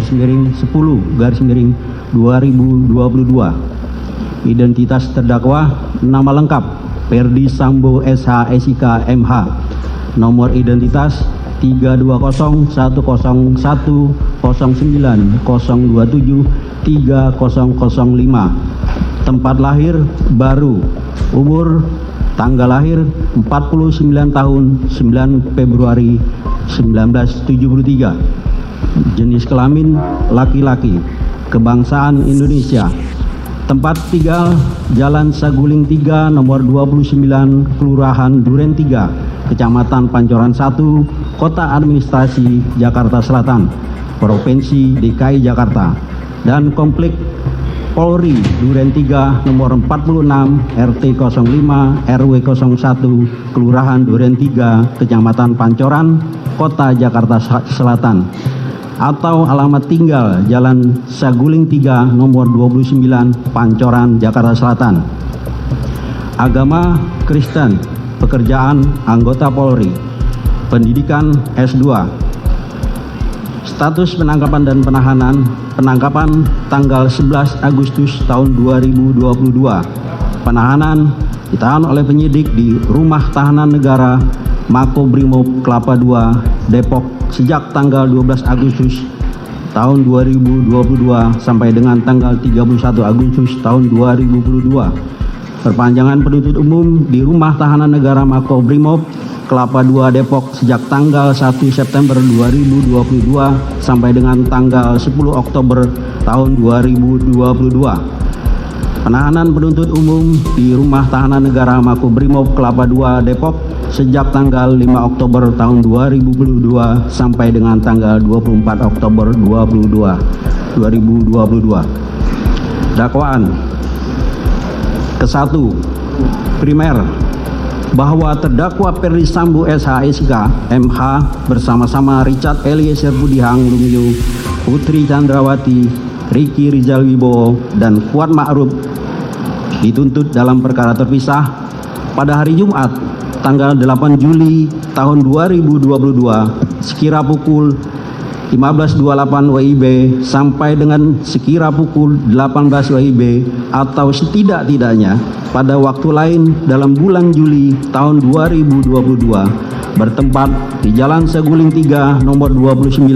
10/10/2022. Identitas terdakwa: nama lengkap Ferdi Sambo SH SIK MH, nomor identitas 320109090273005, tempat lahir Baru, umur tanggal lahir 49 tahun 9 Februari 1973, jenis kelamin laki-laki, kebangsaan Indonesia, tempat tinggal Jalan Saguling 3 nomor 29, Kelurahan Duren 3, Kecamatan Pancoran 1, Kota Administrasi Jakarta Selatan, Provinsi DKI Jakarta, dan Komplek Polri Duren 3 nomor 46, RT 05, RW 01, Kelurahan Duren 3, Kecamatan Pancoran, Kota Jakarta Selatan, atau alamat tinggal Jalan Saguling 3 nomor 29, Pancoran, Jakarta Selatan. Agama Kristen, pekerjaan anggota Polri, pendidikan S2. Status penangkapan dan penahanan: penangkapan tanggal 11 Agustus tahun 2022. Penahanan: ditahan oleh penyidik di Rumah Tahanan Negara Makobrimob Kelapa II, Depok sejak tanggal 12 Agustus tahun 2022 sampai dengan tanggal 31 Agustus tahun 2022. Perpanjangan penuntut umum di Rumah Tahanan Negara Makobrimob Kelapa II, Depok sejak tanggal 1 September 2022 sampai dengan tanggal 10 Oktober tahun 2022. Penahanan penuntut umum di Rumah Tahanan Negara Makobrimob Kelapa II, Depok sejak tanggal 5 Oktober tahun 2022 sampai dengan tanggal 24 Oktober 2022. Dakwaan: ke-1, primer, bahwa terdakwa Ferdi Sambo SH SIK MH bersama-sama Richard Eliezer Budihang Lumiu, Putri Chandrawati, Ricky Rizal Wibowo, dan Kuat Ma'ruf dituntut dalam perkara terpisah pada hari Jumat tanggal 8 Juli tahun 2022 sekira pukul 15.28 WIB sampai dengan sekira pukul 18 WIB atau setidak-tidaknya pada waktu lain dalam bulan Juli tahun 2022 bertempat di Jalan Saguling 3 nomor 29,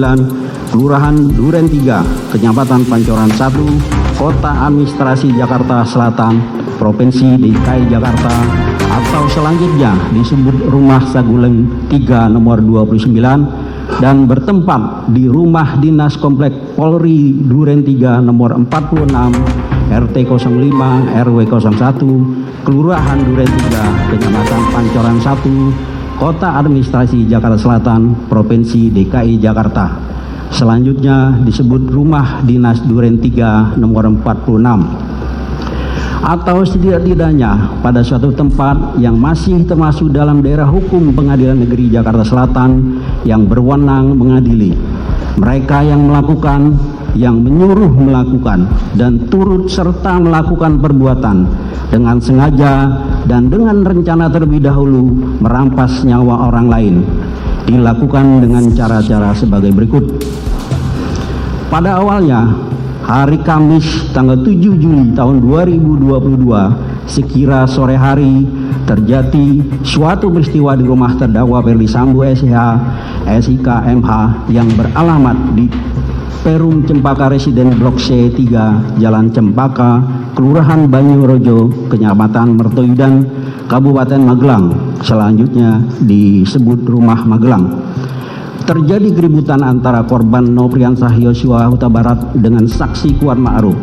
Kelurahan Duren 3, Kecamatan Pancoran 1, Kota Administrasi Jakarta Selatan, Provinsi DKI Jakarta, atau selanjutnya disebut Rumah Saguling 3 nomor 29, dan bertempat di Rumah Dinas Komplek Polri Duren 3 nomor 46, RT 05, RW 01, Kelurahan Duren 3, Kecamatan Pancoran 1, Kota Administrasi Jakarta Selatan, Provinsi DKI Jakarta. Selanjutnya disebut Rumah Dinas Duren 3 nomor 46, atau setidak-tidaknya pada suatu tempat yang masih termasuk dalam daerah hukum Pengadilan Negeri Jakarta Selatan yang berwenang mengadili. Mereka yang melakukan, yang menyuruh melakukan, dan turut serta melakukan perbuatan dengan sengaja dan dengan rencana terlebih dahulu merampas nyawa orang lain dilakukan dengan cara-cara sebagai berikut. Pada awalnya, hari Kamis tanggal 7 Juli tahun 2022 sekira sore hari terjadi suatu peristiwa di rumah terdakwa Ferdi Sambo SH SIK MH yang beralamat di Perum Cempaka Residen Blok C 3 Jalan Cempaka, Kelurahan Banyurojo, Kecamatan Mertoyudan, Kabupaten Magelang, selanjutnya disebut Rumah Magelang. Terjadi keributan antara korban Nopriansah Yosua Huta Barat dengan saksi Kuat Ma'ruf.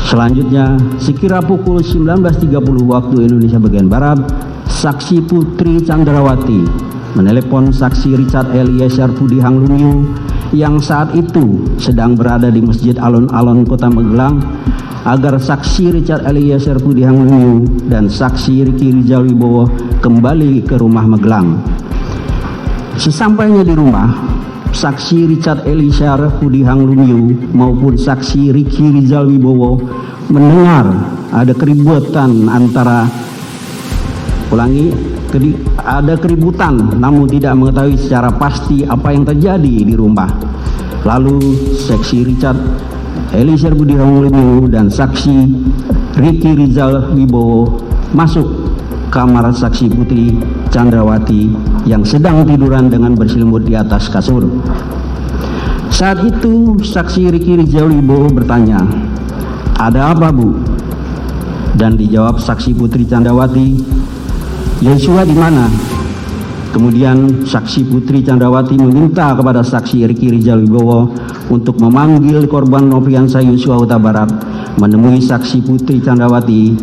Selanjutnya, sekira pukul 19.30 waktu Indonesia bagian Barat, saksi Putri Chandrawati menelepon saksi Richard Eliezer Budihang Lumiu yang saat itu sedang berada di Masjid Alun-Alun Kota Magelang agar saksi Richard Eliezer Budihang Lumiu dan saksi Ricky Rizal Wibowo kembali ke rumah Magelang. Sesampainya di rumah, saksi Richard Eliezer Budihang Lumiu maupun saksi Ricky Rizal Wibowo mendengar ada keributan ada keributan namun tidak mengetahui secara pasti apa yang terjadi di rumah. Lalu saksi Richard Eliezer Budi Lumiu dan saksi Ricky Rizal Wibowo masuk kamar saksi Putri Chandrawati yang sedang tiduran dengan berselimut di atas kasur. Saat itu saksi Ricky Rizal Wibowo bertanya, "Ada apa, Bu?" Dan dijawab saksi Putri Chandrawati, "Yosua di mana?" Kemudian saksi Putri Chandrawati meminta kepada saksi Ricky Rizal Wibowo untuk memanggil korban Nofriansah Yosua Huta Barat menemui saksi Putri Chandrawati,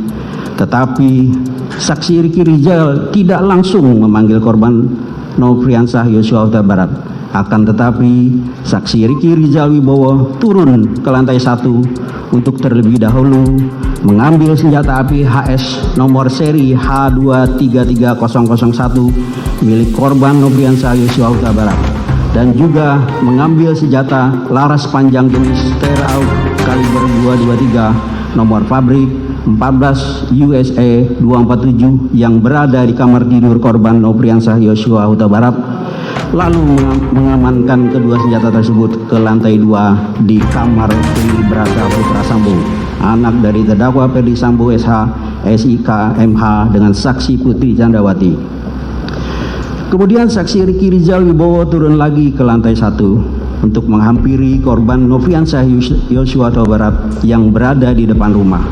tetapi saksi Ricky Rizal tidak langsung memanggil korban Nofriansah Yosua Huta Barat. Akan tetapi saksi Ricky Rizal Wibowo turun ke lantai 1 untuk terlebih dahulu mengambil senjata api HS nomor seri H233001 milik korban Nofriansah Yosua Huta Barat, dan juga mengambil senjata laras panjang jenis Sterau kaliber 223 nomor pabrik 14 USA 247 yang berada di kamar tidur korban Nofriansah Yosua Huta Barat, lalu mengamankan kedua senjata tersebut ke lantai 2 di kamar Tri Brata Putra Sambo, anak dari terdakwa Ferdi Sambo SH, SIK, MH dengan saksi Putri Chandrawati. Kemudian saksi Ricky Rizal Wibowo turun lagi ke lantai 1 untuk menghampiri korban Nofriansah Yosua Huta Barat yang berada di depan rumah,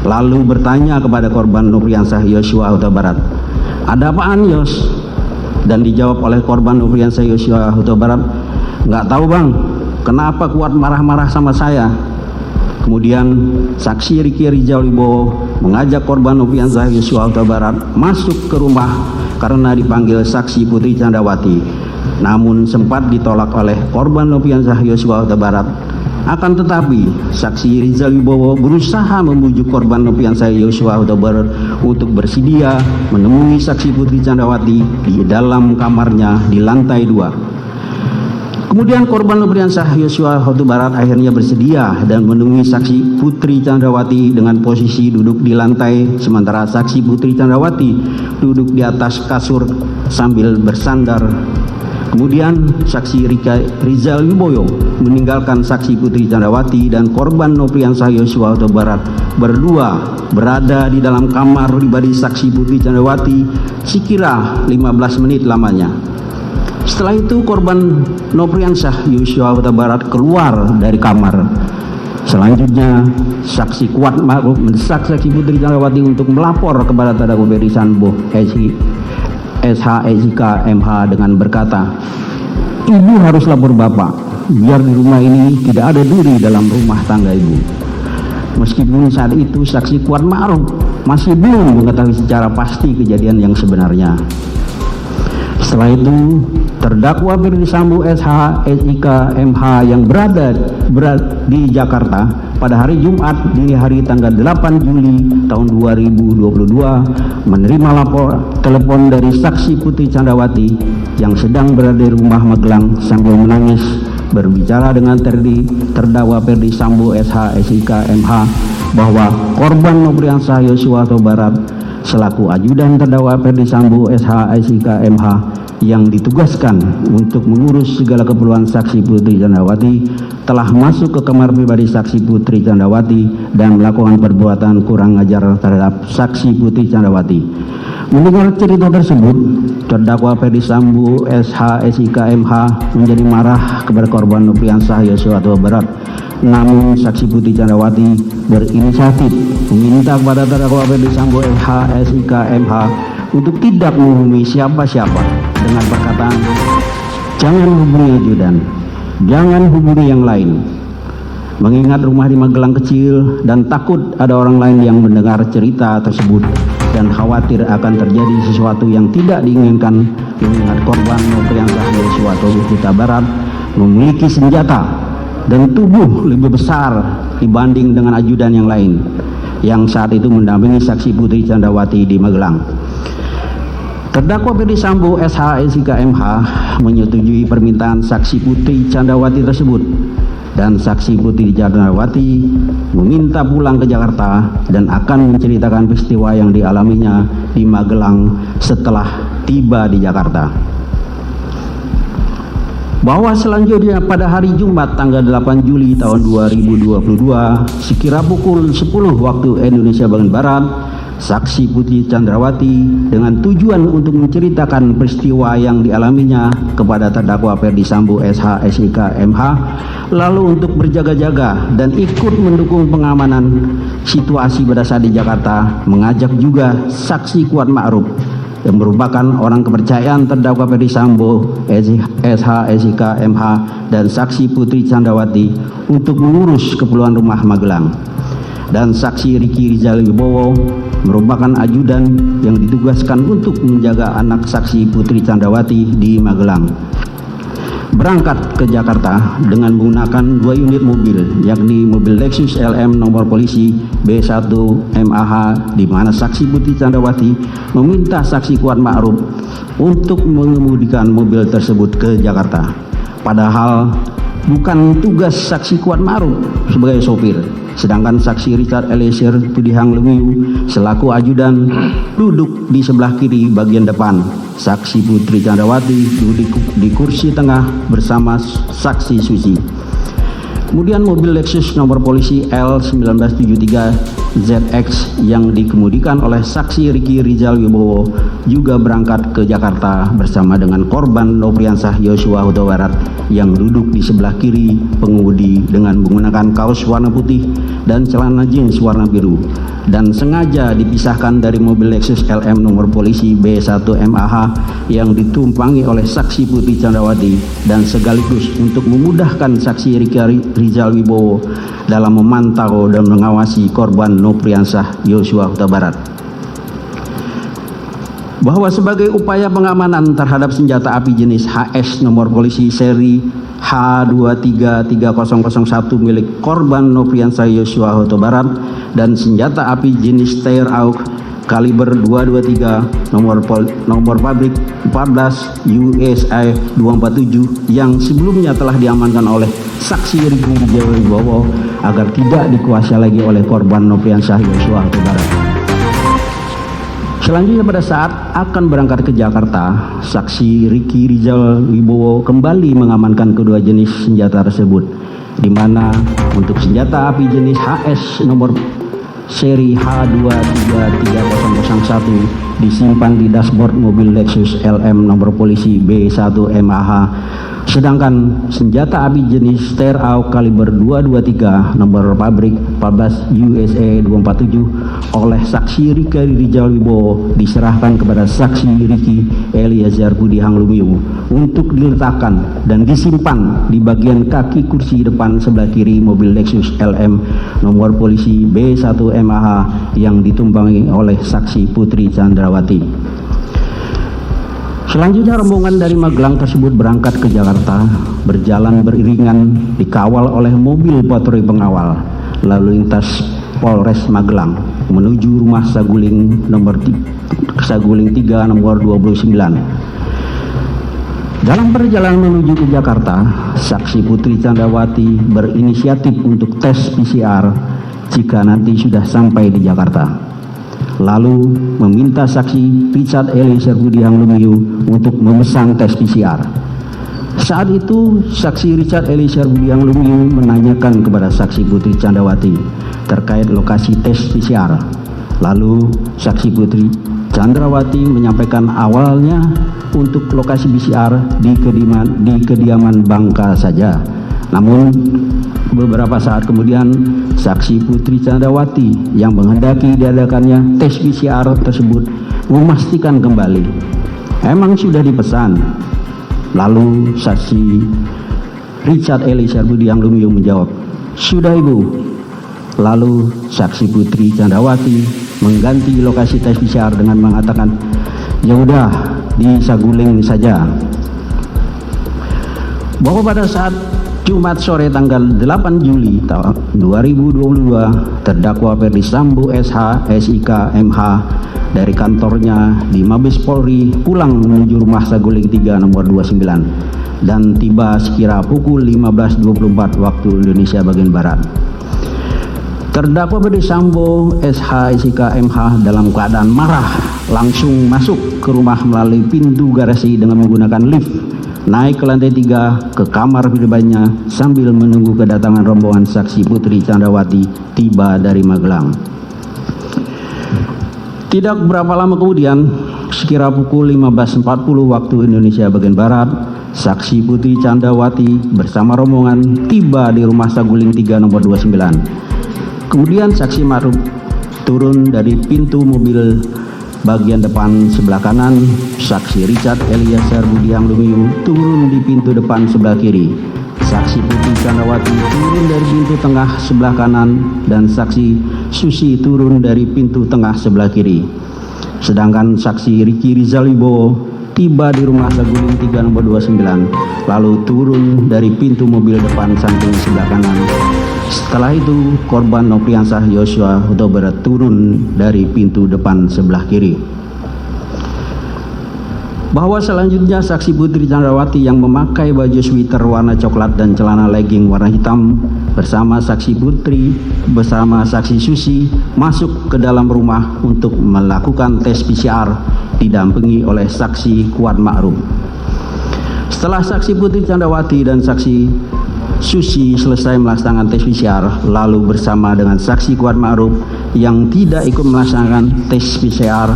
lalu bertanya kepada korban Nofriansah Yosua Huta Barat, "Ada apaan, Yos?" Dan dijawab oleh korban Nofriansah Yosua Huta Barat, "Nggak tahu, Bang, kenapa kuat marah-marah sama saya?" Kemudian saksi Ricky Rizal Wibowo mengajak korban Nofriansah Yosua Huta Barat masuk ke rumah karena dipanggil saksi Putri Chandrawati, namun sempat ditolak oleh korban Nofriansah Yosua Huta Barat. Akan tetapi saksi Rizal Wibowo berusaha membujuk korban Nofriansah Yosua Huta Barat untuk bersedia menemui saksi Putri Chandrawati di dalam kamarnya di lantai 2. Kemudian korban Nofriansah Yosua Huta Barat akhirnya bersedia dan menemui saksi Putri Chandrawati dengan posisi duduk di lantai, sementara saksi Putri Chandrawati duduk di atas kasur sambil bersandar. Kemudian saksi Rizal Wibowo meninggalkan saksi Putri Chandrawati dan korban Nofriansah Yosua Huta Barat berdua berada di dalam kamar pribadi saksi Putri Chandrawati sekira 15 menit lamanya. Setelah itu korban Nofriansah Yosua Huta Barat keluar dari kamar. Selanjutnya saksi Kuat Ma'ruf mendesak saksi Putri Chandrawati untuk melapor kepada terdakwa Ferdi Sambo SH, SIK, MH dengan berkata, "Ibu harus lapor Bapak, biar di rumah ini tidak ada duri dalam rumah tangga Ibu." Meskipun saat itu saksi Kuat Ma'ruf masih belum mengetahui secara pasti kejadian yang sebenarnya. Setelah itu terdakwa Ferdi Sambo SH, SIK, MH yang berada di Jakarta pada hari Jumat dini hari tanggal 8 Juli tahun 2022 menerima lapor telepon dari saksi Putri Chandrawati yang sedang berada di rumah Magelang sambil menangis berbicara dengan terdakwa Ferdi Sambo SH, SIK, MH bahwa korban Nofriansah Yosua Huta Barat selaku ajudan terdakwa Ferdi Sambo SH, SIK, MH yang ditugaskan untuk mengurus segala keperluan saksi Putri Chandrawati telah masuk ke kamar pribadi saksi Putri Chandrawati dan melakukan perbuatan kurang ajar terhadap saksi Putri Chandrawati. Mendengar cerita tersebut, terdakwa Ferdi Sambo SH, SIK, MH menjadi marah kepada korban Nofriansah Yosua Huta Barat. Namun saksi Putri Chandrawati berinisiatif meminta kepada terdakwa Ferdi Sambo SH, SIK, MH untuk tidak menghubungi siapa-siapa dengan perkataan, "Jangan hubungi ajudan, jangan hubungi yang lain." Mengingat rumah di Magelang kecil dan takut ada orang lain yang mendengar cerita tersebut dan khawatir akan terjadi sesuatu yang tidak diinginkan, mengingat korban Nofriansah Yosua Huta Barat memiliki senjata dan tubuh lebih besar dibanding dengan ajudan yang lain yang saat itu mendampingi saksi Putri Chandrawati di Magelang. Terdakwa Ferdi Sambo SH, SIK, MH menyetujui permintaan saksi Putri Chandrawati tersebut dan saksi Putri Chandrawati meminta pulang ke Jakarta dan akan menceritakan peristiwa yang dialaminya di Magelang setelah tiba di Jakarta. Bahwa selanjutnya pada hari Jumat tanggal 8 Juli tahun 2022 sekira pukul 10 waktu Indonesia bagian Barat, saksi Putri Chandrawati dengan tujuan untuk menceritakan peristiwa yang dialaminya kepada terdakwa Ferdi Sambo SH SIK MH, lalu untuk berjaga-jaga dan ikut mendukung pengamanan situasi pada saat di Jakarta, mengajak juga saksi Kuat Ma'ruf yang merupakan orang kepercayaan terdakwa Ferdi Sambo SH SIK MH dan saksi Putri Chandrawati untuk mengurus keperluan rumah Magelang, dan saksi Riki Rizal Wibowo merupakan ajudan yang ditugaskan untuk menjaga anak saksi Putri Chandrawati di Magelang. Berangkat ke Jakarta dengan menggunakan 2 unit mobil, yakni mobil Lexus LM nomor polisi B1 MAH, di mana saksi Putri Chandrawati meminta saksi Kuat Ma'ruf untuk mengemudikan mobil tersebut ke Jakarta. Padahal bukan tugas saksi Kuat Ma'ruf sebagai sopir, sedangkan saksi Richard Eliezer Pudihang Lumiu selaku ajudan duduk di sebelah kiri bagian depan. Saksi Putri Chandrawati duduk di kursi tengah bersama saksi Susi. Kemudian mobil Lexus nomor polisi L1973ZX yang dikemudikan oleh saksi Riki Rizal Wibowo juga berangkat ke Jakarta bersama dengan korban Nopriansah Yosua Huta Barat yang duduk di sebelah kiri pengemudi dengan menggunakan kaos warna putih dan celana jeans warna biru, dan sengaja dipisahkan dari mobil Lexus LM nomor polisi B1 MAH yang ditumpangi oleh saksi Putri Chandrawati, dan sekaligus untuk memudahkan saksi Riki Rizal Wibowo dalam memantau dan mengawasi korban Nopriansah Yosua Huta Barat. Bahwa sebagai upaya pengamanan terhadap senjata api jenis HS nomor polisi seri H233001 milik korban Nopriansah Yosua Huta Barat dan senjata api jenis Steyr AUK kaliber 223 nomor pabrik 14 USA 247 yang sebelumnya telah diamankan oleh saksi Riki Rizal Wibowo agar tidak dikuasai lagi oleh korban Nopriansah Yosua Huta Barat. Selanjutnya pada saat akan berangkat ke Jakarta, saksi Riki Rizal Wibowo kembali mengamankan kedua jenis senjata tersebut, di mana untuk senjata api jenis HS nomor seri H233001 disimpan di dashboard mobil Lexus LM nomor polisi B1 MAH, sedangkan senjata api jenis Steyr AUK kaliber 223 nomor pabrik 14 USA 247 oleh saksi Riki Rizal Wibowo diserahkan kepada saksi Riki Eliezer Pudihang Lumiu untuk diletakkan dan disimpan di bagian kaki kursi depan sebelah kiri mobil Lexus LM nomor polisi B1 MAH yang ditumpangi oleh saksi Putri Chandrawati. Selanjutnya rombongan dari Magelang tersebut berangkat ke Jakarta, berjalan beriringan dikawal oleh mobil patroli pengawal lalu lintas Polres Magelang menuju rumah Saguling 3 nomor 29. Dalam perjalanan menuju ke Jakarta, saksi Putri Chandrawati berinisiatif untuk tes PCR jika nanti sudah sampai di Jakarta, lalu meminta saksi Richard Eliezer Pudihang Lumiu untuk memesan tes PCR. Saat itu saksi Richard Eliezer Pudihang Lumiu menanyakan kepada saksi Putri Chandrawati terkait lokasi tes PCR. Lalu saksi Putri Chandrawati menyampaikan awalnya untuk lokasi PCR di kediaman Bangka saja. Namun beberapa saat kemudian saksi Putri Chandrawati yang menghendaki diadakannya tes PCR tersebut memastikan kembali emang sudah dipesan. Lalu saksi Richard Eliezer Pudihang Lumiu menjawab, "Sudah Ibu." Lalu saksi Putri Chandrawati mengganti lokasi tes PCR dengan mengatakan, "Ya udah, di Saguling saja." Bahwa pada saat Jumat sore tanggal 8 Juli tahun 2022, terdakwa Ferdi Sambo SH SIK MH dari kantornya di Mabes Polri pulang menuju rumah Saguling 3 nomor 29 dan tiba sekira pukul 15.24 waktu Indonesia bagian Barat. Terdakwa Ferdi Sambo SH SIK MH dalam keadaan marah langsung masuk ke rumah melalui pintu garasi dengan menggunakan lift naik ke lantai 3 ke kamar pribadinya sambil menunggu kedatangan rombongan saksi Putri Candrawati tiba dari Magelang. Tidak berapa lama kemudian, sekira pukul 15.40 waktu Indonesia bagian Barat, saksi Putri Candrawati bersama rombongan tiba di Rumah Saguling 3 nomor 29. Kemudian saksi Ma'ruf turun dari pintu mobil bagian depan sebelah kanan, saksi Richard Eliezer Budiang Lumiu turun di pintu depan sebelah kiri. Saksi Putri Candrawati turun dari pintu tengah sebelah kanan dan saksi Susi turun dari pintu tengah sebelah kiri. Sedangkan saksi Riki Rizal Wibowo tiba di Rumah Saguling 3 nomor 29 lalu turun dari pintu mobil depan samping sebelah kanan. Setelah itu korban Nopriansah Yosua Huta Barat turun dari pintu depan sebelah kiri. Bahwa selanjutnya saksi Putri Candrawati yang memakai baju sweater warna coklat dan celana legging warna hitam bersama saksi Putri bersama saksi Susi masuk ke dalam rumah untuk melakukan tes PCR didampingi oleh saksi Kuat Ma'ruf. Setelah saksi Putri Candrawati dan saksi Susi selesai melaksanakan tes PCR, lalu bersama dengan saksi Kuat Ma'ruf yang tidak ikut melaksanakan tes PCR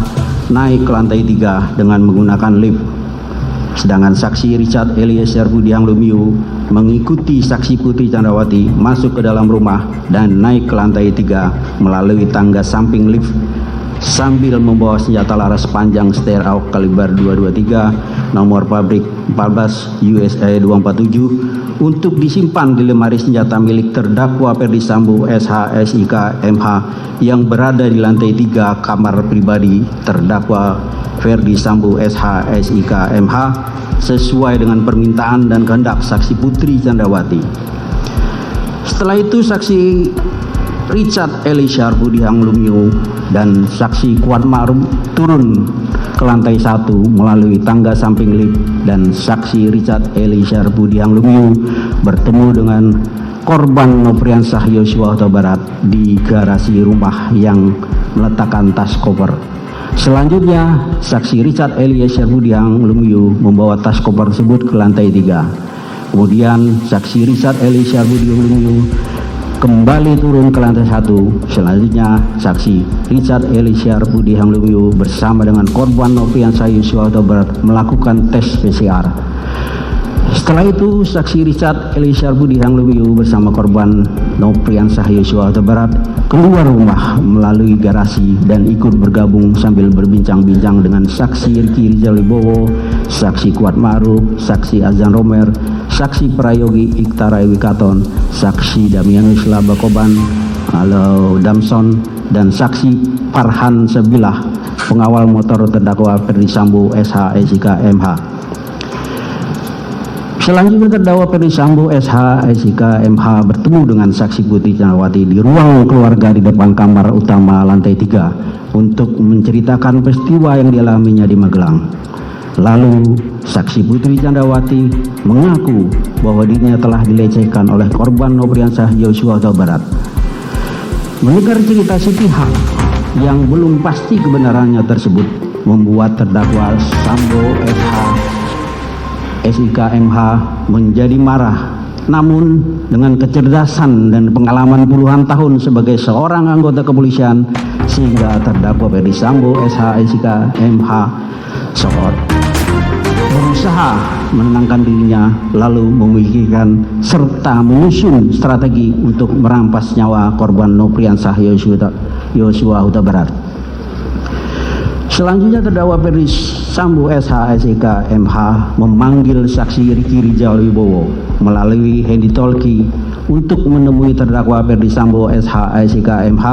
naik ke lantai 3 dengan menggunakan lift. Sedangkan saksi Richard Eliezer Budiang Lumiu mengikuti saksi Putri Candrawati masuk ke dalam rumah dan naik ke lantai 3 melalui tangga samping lift sambil membawa senjata laras panjang Steyr AUK kaliber 223 nomor pabrik 14 USA 247 untuk disimpan di lemari senjata milik terdakwa Ferdi Sambo SH SIK MH yang berada di lantai 3 kamar pribadi terdakwa Ferdi Sambo SH SIK MH sesuai dengan permintaan dan kehendak saksi Putri Candrawati. Setelah itu saksi Richard Eliezer Budiang Lumiu dan saksi Kuat Ma'ruf turun ke lantai 1 melalui tangga samping lift dan saksi Richard Eliezer Budiang Lumiu bertemu dengan korban Nopriansah Yosua Huta Barat di garasi rumah yang meletakkan tas koper. Selanjutnya saksi Richard Eliezer Budiang Lumiu membawa tas koper tersebut ke lantai 3. Kemudian saksi Richard Eliezer Budiang Lumiu kembali turun ke lantai 1. Selanjutnya saksi Richard Eliezer Budiang Lumiu bersama dengan korban Nopriansah Yosua Huta Barat melakukan tes PCR. Setelah itu saksi Richard Eliezer Budiang Lumiu bersama korban Nopriansah Yosua Huta Barat keluar rumah melalui garasi dan ikut bergabung sambil berbincang-bincang dengan saksi Riki Rizal Wibowo, saksi Kuat Ma'ruf, saksi Azan Romer, saksi Prayogi Iktara Wikaton, saksi Damianus Labakoban Halo Damson, dan saksi Farhan Sebilah, pengawal motor terdakwa Ferdi Sambo SH SIK MH. Selanjutnya terdakwa Ferdi Sambo SH SIK MH bertemu dengan saksi Putri Candrawati di ruang keluarga di depan kamar utama lantai 3 untuk menceritakan peristiwa yang dialaminya di Magelang. Lalu saksi Putri Candrawati mengaku bahwa dirinya telah dilecehkan oleh korban Nopriansah Yosua Huta Barat. Mendengar cerita sepihak yang belum pasti kebenarannya tersebut membuat terdakwa Sambo SH SIK MH menjadi marah. Namun dengan kecerdasan dan pengalaman puluhan tahun sebagai seorang anggota kepolisian sehingga terdakwa Ferdi Sambo SH SIK MH berusaha menenangkan dirinya lalu memikirkan serta menyusun strategi untuk merampas nyawa korban Nopriansah Yosua Huta Barat. Selanjutnya terdakwa Ferdi Sambo SH SIK MH memanggil saksi Riki Rizal Wibowo melalui handy talkie untuk menemui terdakwa Ferdi Sambo SH SIK MH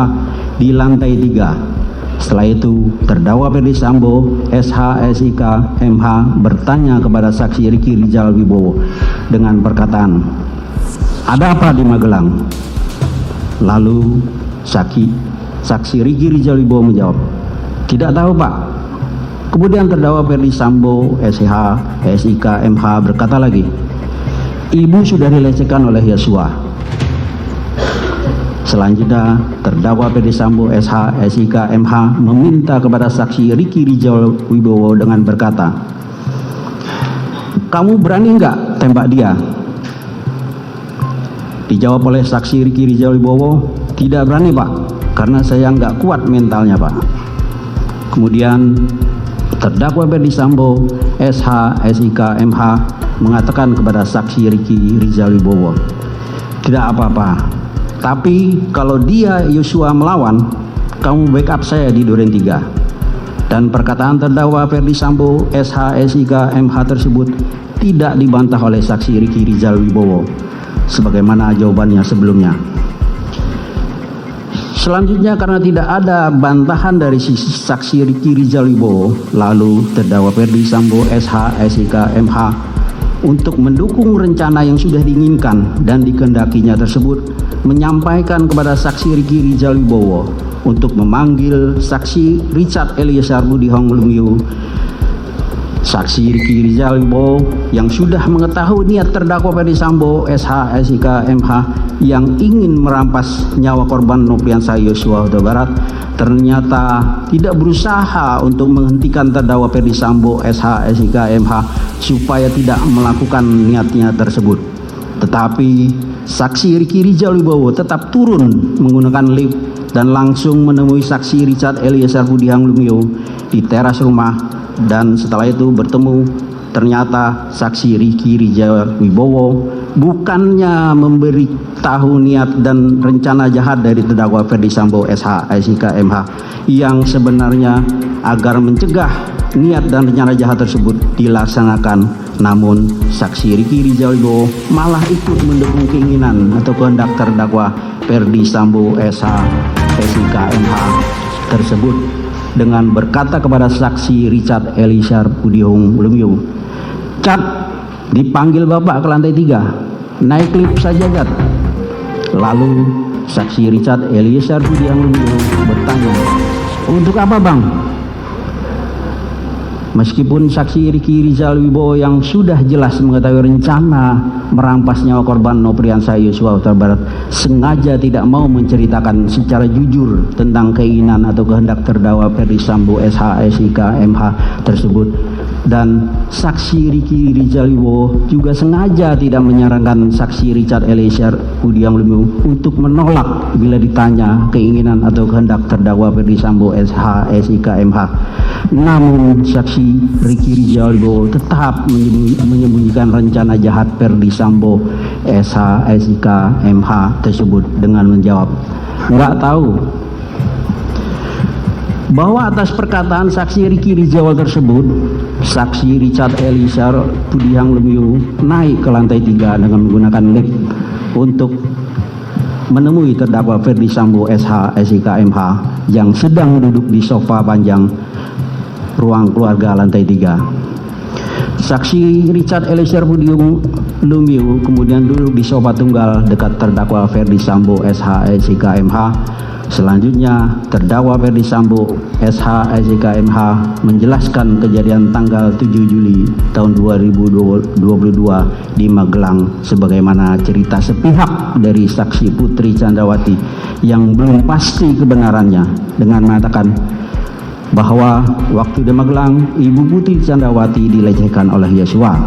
di lantai 3. Setelah itu terdakwa Ferdi Sambo SH SIK MH bertanya kepada saksi Riki Rizal Wibowo dengan perkataan, "Ada apa di Magelang?" Lalu saksi Riki Rizal Wibowo menjawab, "Tidak tahu, Pak." Kemudian terdakwa Ferdi Sambo SH SIK MH berkata lagi, "Ibu sudah dilecehkan oleh Yosua." Selanjutnya terdakwa Ferdi Sambo SH SIK MH meminta kepada saksi Riki Rizal Wibowo dengan berkata, kamu berani nggak tembak dia? Dijawab oleh saksi Riki Rizal Wibowo, tidak berani Pak, karena saya nggak kuat mentalnya Pak. Kemudian terdakwa Ferdi Sambo, SH, SIK, MH mengatakan kepada saksi Riki Rizal Wibowo, tidak apa-apa, tapi kalau dia Yosua melawan, kamu backup saya di Duren 3. Dan perkataan terdakwa Ferdi Sambo, SH, SIK, MH tersebut tidak dibantah oleh saksi Riki Rizal Wibowo sebagaimana jawabannya sebelumnya. Selanjutnya, karena tidak ada bantahan dari sisi saksi Riki Rizal Wibowo, lalu terdakwa Ferdi Sambo, SH, SIK, MH untuk mendukung rencana yang sudah diinginkan dan dikehendakinya tersebut menyampaikan kepada saksi Riki Rizal Wibowo untuk memanggil saksi Richard Eliezer Budihang Lumiu. Saksi Riki Rizal Wibowo yang sudah mengetahui niat terdakwa Ferdi Sambo, SH, SIK, MH yang ingin merampas nyawa korban Nopriansah Yosua Huta Barat ternyata tidak berusaha untuk menghentikan terdakwa Ferdi Sambo, SH, SIK, MH supaya tidak melakukan niatnya tersebut. Tetapi saksi Riki Rizal Wibowo tetap turun menggunakan lift dan langsung menemui saksi Richard Eliezer Budihang Lumiu di teras rumah. Dan setelah itu bertemu, ternyata saksi Riki Rizal Wibowo bukannya memberitahu niat dan rencana jahat dari terdakwa Ferdi Sambo, SH, SIK, MH yang sebenarnya agar mencegah niat dan rencana jahat tersebut dilaksanakan. Namun saksi Riki Rizal Wibowo malah ikut mendukung keinginan atau kehendak terdakwa Ferdi Sambo, SH, SIK, MH tersebut dengan berkata kepada saksi Richard Eliezer Budihang Lumiu, "Cat, dipanggil Bapak ke lantai 3, naik lift saja Cat." Lalu saksi Richard Eliezer Budihang Lumiu bertanya, "Untuk apa Bang?" Meskipun saksi Riki Rizal Wibowo yang sudah jelas mengetahui rencana merampas nyawa korban Nopriansah Yosua Huta Barat sengaja tidak mau menceritakan secara jujur tentang keinginan atau kehendak terdakwa Ferdi Sambo, SH, SIK, MH tersebut, dan saksi Riki Rizal Wibowo juga sengaja tidak menyarankan saksi Richard Eliezer Budihang Lumiu untuk menolak bila ditanya keinginan atau kehendak terdakwa Ferdi Sambo, SH, SIK, MH. Namun saksi Riki Rizal Wibowo tetap menyembunyikan rencana jahat Ferdi Sambo, SH, SIK, MH tersebut dengan menjawab, "Nggak tahu." Bahwa atas perkataan saksi Riki Rizal tersebut, saksi Richard Eliezer Budihang Lumiu naik ke lantai 3 dengan menggunakan lift untuk menemui terdakwa Ferdi Sambo, SH, SIK, MH yang sedang duduk di sofa panjang ruang keluarga lantai 3. Saksi Richard Eliezer Budihang Lumiu kemudian duduk di sofa tunggal dekat terdakwa Ferdi Sambo, SH, SIK, MH. Selanjutnya terdakwa Ferdi Sambo, SH, SIK, MH menjelaskan kejadian tanggal 7 Juli tahun 2022 di Magelang sebagaimana cerita sepihak dari saksi Putri Candrawati yang belum pasti kebenarannya dengan mengatakan bahwa waktu di Magelang Ibu Putri Candrawati dilecehkan oleh Yosua.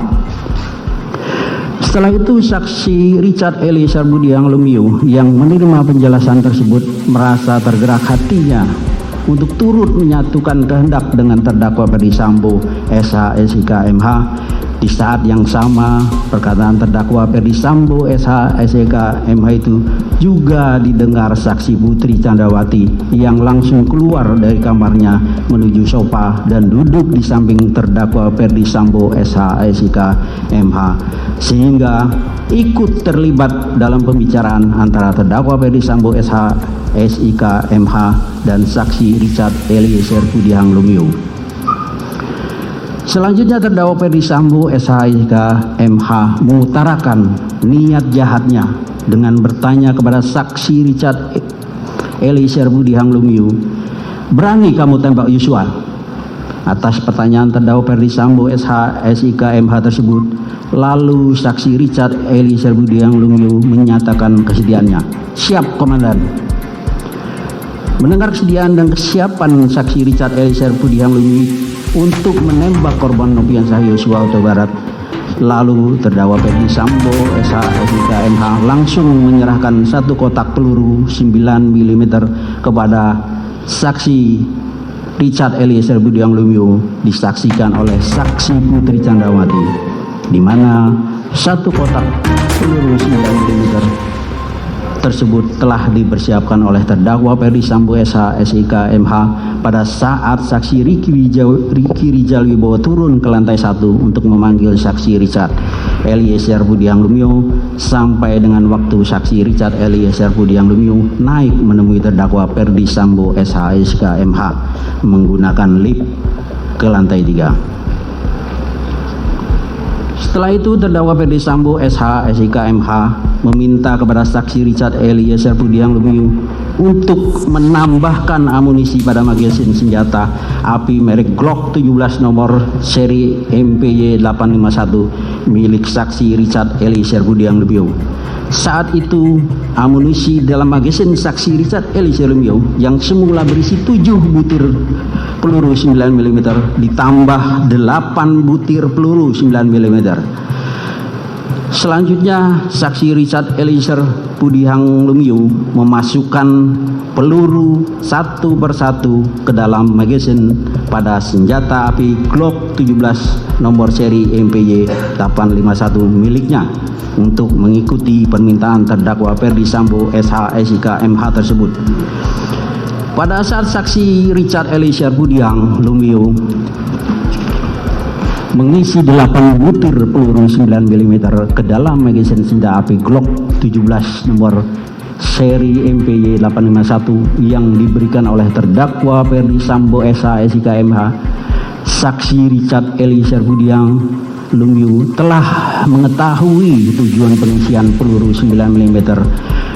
Setelah itu saksi Richard Eliezer Budihang Lumiu yang menerima penjelasan tersebut merasa tergerak hatinya untuk turut menyatukan kehendak dengan terdakwa Ferdi Sambo, SH, SIK, MH. Di saat yang sama perkataan terdakwa Ferdi Sambo, SH, SIK, MH itu juga didengar saksi Putri Candrawati yang langsung keluar dari kamarnya menuju sofa dan duduk di samping terdakwa Ferdi Sambo, SH, SIK, MH, sehingga ikut terlibat dalam pembicaraan antara terdakwa Ferdi Sambo, SH, SIK, MH dan saksi Richard Eliezer Budihang Lumiu. Selanjutnya terdakwa Ferdi Sambo, SH, SIK, MH mengutarakan niat jahatnya dengan bertanya kepada saksi Richard Eliezer Budihang Lumiu, "Berani kamu tembak Yosua?" Atas pertanyaan terdakwa Ferdi Sambo, SH, SIK, MH tersebut, lalu saksi Richard Eliezer Budihang Lumiu menyatakan kesediaannya. "Siap, Komandan." Mendengar kesediaan dan kesiapan saksi Richard Eliezer Budihang Lumiu untuk menembak korban Nopriansah Yosua Huta Barat, Lalu terdakwa Ferdi Sambo SH SIK MH langsung menyerahkan satu kotak peluru 9 mm kepada saksi Richard Eliezer Budiang Lumiu, disaksikan oleh saksi Putri Chandrawati, di mana satu kotak peluru 9 mm tersebut telah dipersiapkan oleh terdakwa Ferdi Sambo SH SIK MH pada saat saksi Ricky Rijal Wibowo turun ke lantai 1 untuk memanggil saksi Richard Eliezer Budiang Lumiu, sampai dengan waktu saksi Richard Eliezer Budiang Lumiu naik menemui terdakwa Ferdi Sambo SH SIK MH menggunakan lift ke lantai 3. Setelah itu terdakwa Ferdi Sambo SH SIK MH meminta kepada saksi Richard Eliezer Budiang Lumiu untuk menambahkan amunisi pada magasin senjata api merek Glock 17 nomor seri MPY 851 milik saksi Richard Eliezer Budiang Lumiu. Saat itu amunisi dalam magasin saksi Richard Eliezer Lumiu yang semula berisi 7 butir peluru 9 mm ditambah 8 butir peluru 9 mm. Selanjutnya saksi Richard Eliezer Budiang Lumiu memasukkan peluru satu persatu ke dalam magasin pada senjata api Glock 17 nomor seri MPY 851 miliknya untuk mengikuti permintaan terdakwa Ferdi Sambo SH SIK MH tersebut. Pada saat saksi Richard Eliezer Budiang Lumiu mengisi 8 butir peluru 9 mm ke dalam magasin senjata api Glock 17 nomor seri MPY 851 yang diberikan oleh terdakwa Ferdi Sambo SH SIK MH, saksi Richard Eliezer Budiang Lumiu telah mengetahui tujuan pengisian peluru 9 mm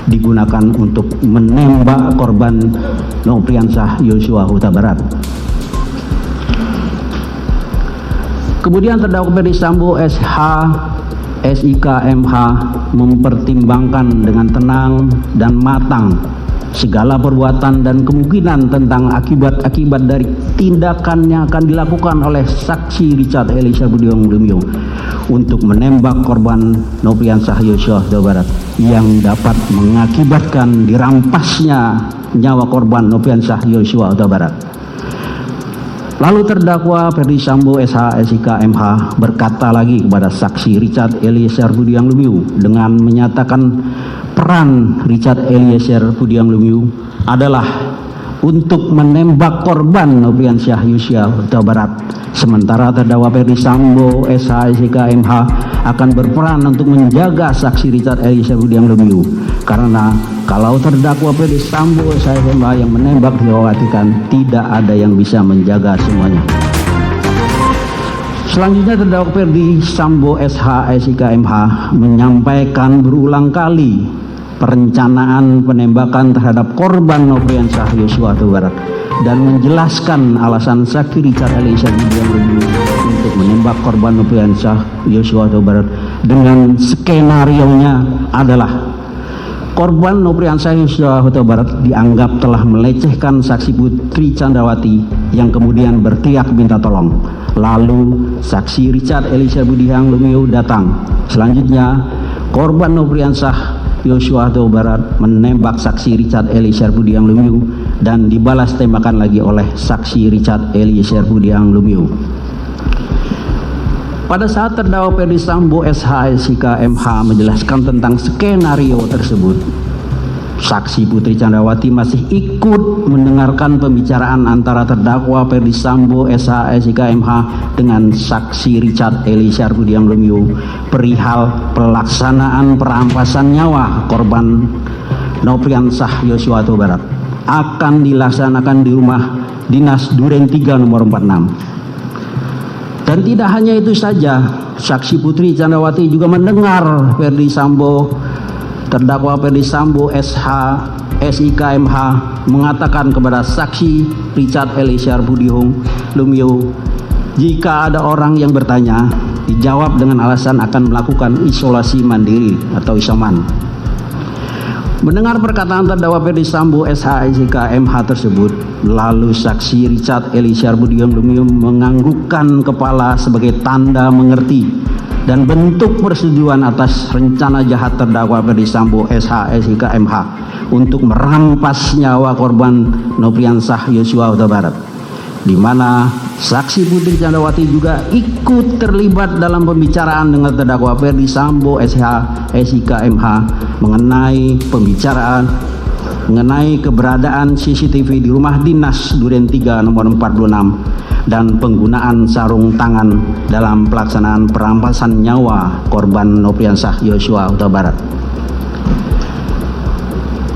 digunakan untuk menembak korban Nopriansah Yosua Huta Barat. Kemudian terdakwa Ferdi Sambo SH SIK MH mempertimbangkan dengan tenang dan matang segala perbuatan dan kemungkinan tentang akibat-akibat dari tindakan yang akan dilakukan oleh saksi Richard Eliezer Budiang Lumiu untuk menembak korban Nopriansah Yosua Huta Barat yang dapat mengakibatkan dirampasnya nyawa korban Nopriansah Yosua Huta Barat. Lalu terdakwa Ferdi Sambo SH SIK MH berkata lagi kepada saksi Richard Eliezer Budiang Lumiu dengan menyatakan peran Richard Eliezer Budiang Lumiu adalah untuk menembak korban Nopriansah Yosua Huta Barat, sementara terdakwa Ferdi Sambo SH SIK MH akan berperan untuk menjaga saksi Richard Eliezer Budiang Lumiu, karena kalau terdakwa Ferdi Sambo SH SIK MH yang menembak dikhawatirkan tidak ada yang bisa menjaga semuanya. Selanjutnya terdakwa Ferdi Sambo SH SIK MH menyampaikan berulang kali perencanaan penembakan terhadap korban Nopriansah Yosua Huta Barat dan menjelaskan alasan saksi Richard Eliezer Budiang Lumiu untuk menembak korban Nopriansah Yosua Huta Barat dengan skenarionya adalah korban Nopriansah Yosua Huta Barat dianggap telah melecehkan saksi Putri Chandrawati yang kemudian berteriak minta tolong. Lalu saksi Richard Eliezer Budiang Lumiu datang. Selanjutnya korban Nopriansah Yosua Huta Barat menembak saksi Richard Eliezer Budiang Lumiu dan dibalas tembakan lagi oleh saksi Richard Eliezer Budiang Lumiu. Pada saat terdakwa Ferdi Sambo SH SIK MH menjelaskan tentang skenario tersebut, saksi Putri Chandrawati masih ikut mendengarkan pembicaraan antara terdakwa Ferdi Sambo SH SIK MH dengan saksi Richard Eliezer Budiang Lumiu perihal pelaksanaan perampasan nyawa korban Nopriansah Yosua Huta Barat akan dilaksanakan di rumah dinas Duren 3 nomor 46. Dan tidak hanya itu saja, saksi Putri Chandrawati juga mendengar terdakwa Ferdi Sambo SH SIK MH mengatakan kepada saksi Richard Eliezer Budiang Lumiu, jika ada orang yang bertanya, dijawab dengan alasan akan melakukan isolasi mandiri atau isoman. Mendengar perkataan terdakwa Ferdi Sambo SH SIK MH tersebut, lalu saksi Richard Eliezer Budiang Lumiu menganggukkan kepala sebagai tanda mengerti dan bentuk persetujuan atas rencana jahat terdakwa Ferdi Sambo SH SIK MH untuk merampas nyawa korban Nopriansah Yosua Huta Barat, di mana saksi Putri Candrawati juga ikut terlibat dalam pembicaraan dengan terdakwa Ferdi Sambo SH SIK MH mengenai keberadaan CCTV di rumah dinas Duren 3 nomor 46 dan penggunaan sarung tangan dalam pelaksanaan perampasan nyawa korban Nopriansah Yosua Huta Barat.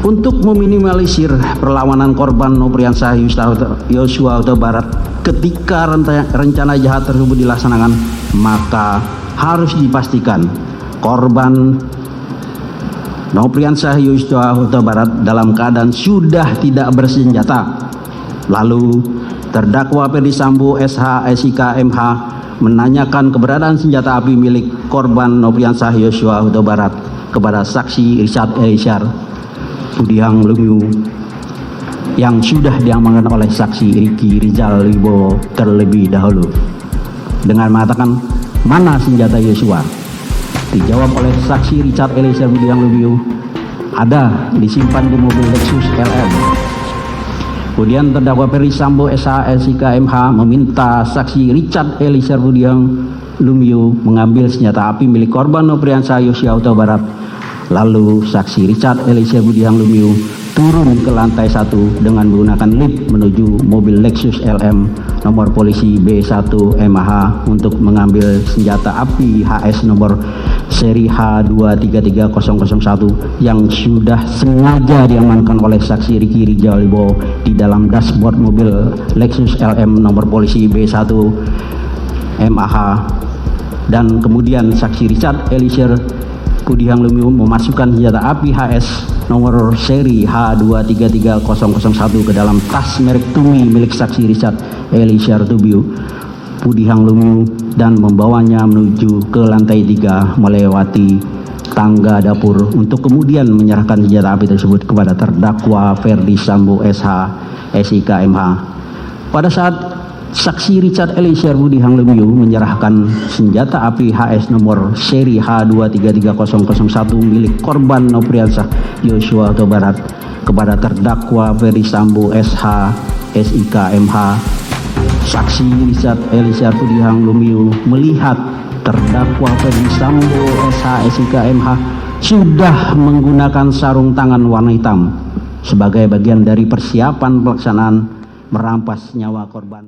Untuk meminimalisir perlawanan korban Nopriansah Yosua Huta Barat ketika rencana jahat tersebut dilaksanakan, maka harus dipastikan korban Nopriansah Yosua Huta Barat dalam keadaan sudah tidak bersenjata. Lalu terdakwa Ferdi Sambo SH SIK MH menanyakan keberadaan senjata api milik korban Nopriansah Yosua Huta Barat kepada saksi Richard Eliezer Budiang Lumiu yang sudah diamankan oleh saksi Ricky Rizal Wibowo terlebih dahulu dengan mengatakan, "Mana senjata Yosua?" Dijawab oleh saksi Richard Eliezer Budiang Lumiu, "Ada, disimpan di mobil Lexus LM." Kemudian terdakwa Ferdi Sambo SH SIK MH meminta saksi Richard Eliezer Budiang Lumiu mengambil senjata api milik korban Nopriansah Yosua Huta Barat. Lalu saksi Richard Eliezer Budiang Lumiu turun ke lantai 1 dengan menggunakan lift menuju mobil Lexus LM nomor polisi B1 MH untuk mengambil senjata api HS nomor seri H233001 yang sudah sengaja diamankan oleh saksi Ricky Rizal Wibowo di dalam dashboard mobil Lexus LM nomor polisi B1 MH. Dan kemudian saksi Richard Eliezer Budiang Lumiu memasukkan senjata api HS nomor seri H233001 ke dalam tas merek Tumi milik saksi Richard Eliezer Budiang Lumiu dan membawanya menuju ke lantai 3 melewati tangga dapur untuk kemudian menyerahkan senjata api tersebut kepada terdakwa Ferdi Sambo SH SIK MH. Pada saat saksi Richard Eliezer Budiang Lumiu menyerahkan senjata api HS nomor seri H233001 milik korban Nopriansah Yosua Huta Barat kepada terdakwa Ferdi Sambo SH SIK MH, saksi Richard Eliezer Budiang Lumiu melihat terdakwa Ferdi Sambo SH SIK MH sudah menggunakan sarung tangan warna hitam sebagai bagian dari persiapan pelaksanaan merampas nyawa korban.